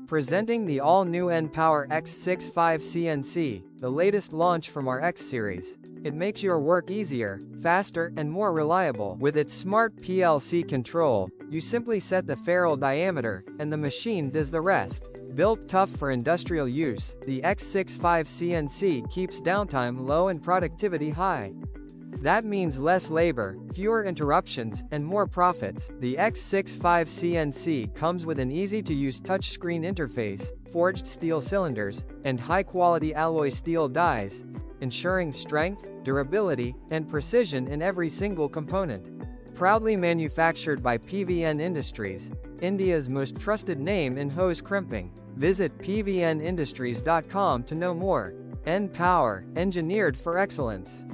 Presenting the all-new NPower X65 CNC, the latest launch from our X series. It makes your work easier, faster, and more reliable. With its smart PLC control, you simply set the ferrule diameter, and the machine does the rest. Built tough for industrial use, the X65 CNC keeps downtime low and productivity high. That means less labor, fewer interruptions, and more profits. The X65 CNC comes with an easy-to-use touchscreen interface, forged steel cylinders, and high-quality alloy steel dies, ensuring strength, durability, and precision in every single component. Proudly manufactured by PVN Industries, India's most trusted name in hose crimping. Visit pvnindustries.com to know more. NPower, engineered for excellence.